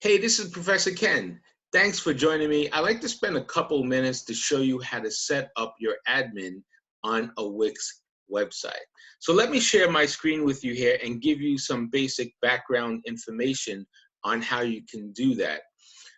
Hey, this is Professor Ken. Thanks for joining me. I like to spend a couple minutes to show you how to set up your admin on a Wix website. So let me share my screen with you here and give you some basic background information on how you can do that.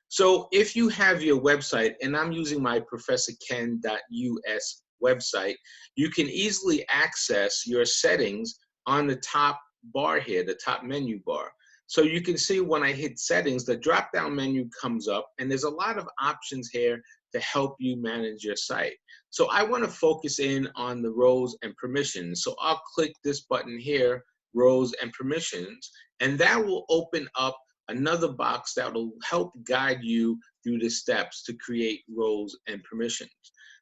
So if you have your website, and I'm using my professorken.us website, you can easily access your settings on the top bar here, the top menu bar. So you can see when I hit settings, the drop down menu comes up and there's a lot of options here to help you manage your site. So I want to focus in on the roles and permissions. So I'll click this button here, roles and permissions, and that will open up another box that will help guide you through the steps to create roles and permissions.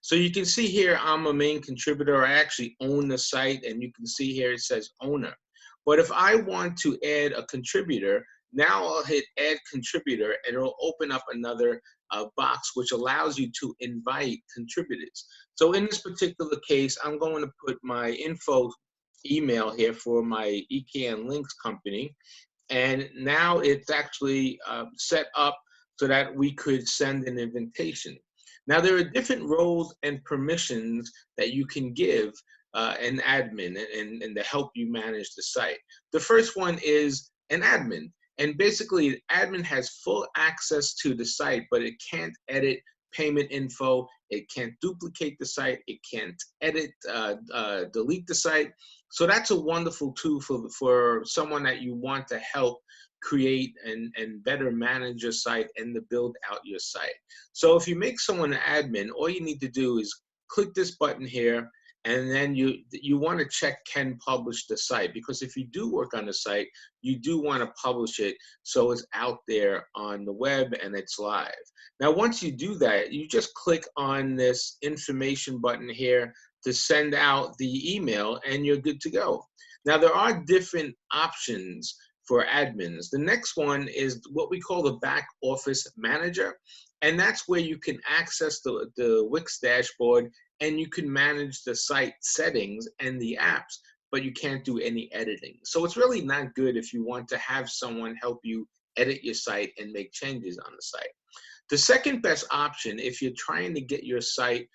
So you can see here, I'm a main contributor. I actually own the site, and you can see here it says owner. But if I want to add a contributor, now I'll hit add contributor and it'll open up another box which allows you to invite contributors. So in this particular case, I'm going to put my info email here for my eknlinks company, and now it's actually set up so that we could send an invitation. Now there are different roles and permissions that you can give an admin and to help you manage the site. The first one is an admin. And basically, an admin has full access to the site, but it can't edit payment info. It can't duplicate the site. It can't edit, delete the site. So that's a wonderful tool for someone that you want to help create and better manage your site and to build out your site. So if you make someone an admin, all you need to do is click this button here, and then you want to check can publish the site, because if you do work on the site, you do want to publish it so it's out there on the web and it's live. Now once you do that, you just click on this information button here to send out the email and you're good to go. Now there are different options for admins. The next one is what we call the back office manager, and that's where you can access the Wix dashboard and you can manage the site settings and the apps, but you can't do any editing. So it's really not good if you want to have someone help you edit your site and make changes on the site. The second best option, if you're trying to get your site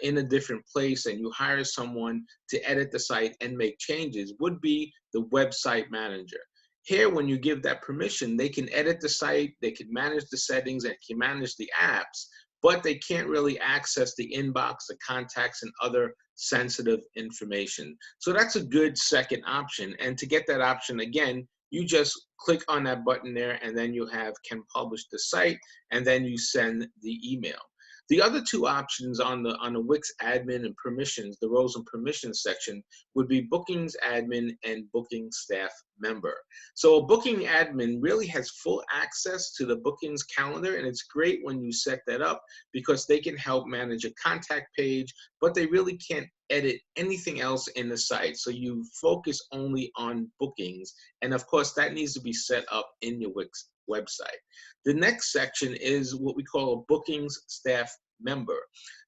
in a different place and you hire someone to edit the site and make changes, would be the website manager. Here, when you give that permission, they can edit the site, they can manage the settings, and can manage the apps, but they can't really access the inbox, the contacts, and other sensitive information. So that's a good second option. And to get that option, again, you just click on that button there, and then you have can publish the site, and then you send the email. The other two options on the Wix admin and permissions, the roles and permissions section, would be bookings admin and booking staff member. So a booking admin really has full access to the bookings calendar, and it's great when you set that up because they can help manage a contact page, but they really can't edit anything else in the site. So you focus only on bookings, and of course that needs to be set up in your Wix website. The next section is what we call a bookings staff member.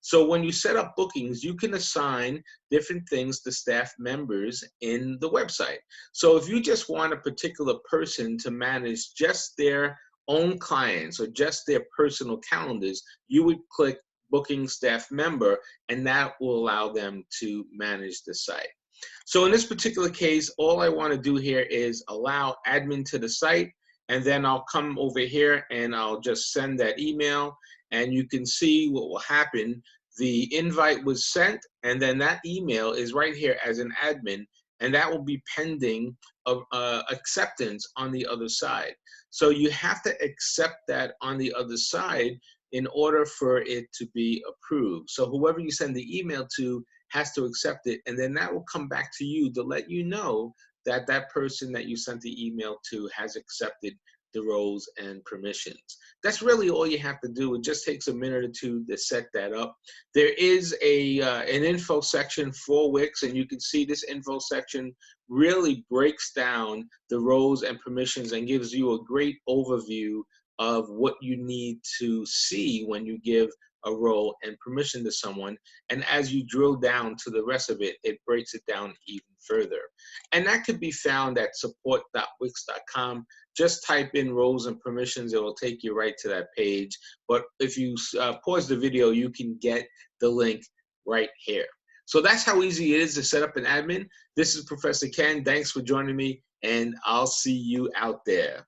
So when you set up bookings, you can assign different things to staff members in the website. So if you just want a particular person to manage just their own clients or just their personal calendars, you would click booking staff member, and that will allow them to manage the site. So in this particular case, all I want to do here is allow admin to the site, and then I'll come over here and I'll just send that email, and you can see what will happen. The invite was sent, and then that email is right here as an admin, and that will be pending acceptance on the other side. So you have to accept that on the other side in order for it to be approved. So whoever you send the email to has to accept it, and then that will come back to you to let you know that that person that you sent the email to has accepted the roles and permissions. That's really all you have to do. It just takes a minute or two to set that up. There is an info section for Wix, and you can see this info section really breaks down the roles and permissions and gives you a great overview of what you need to see when you give a role and permission to someone. And as you drill down to the rest of it, it breaks it down even further. And that could be found at support.wix.com. Just type in roles and permissions. It will take you right to that page. But if you pause the video, you can get the link right here. So that's how easy it is to set up an admin. This is Professor Ken. Thanks for joining me, and I'll see you out there.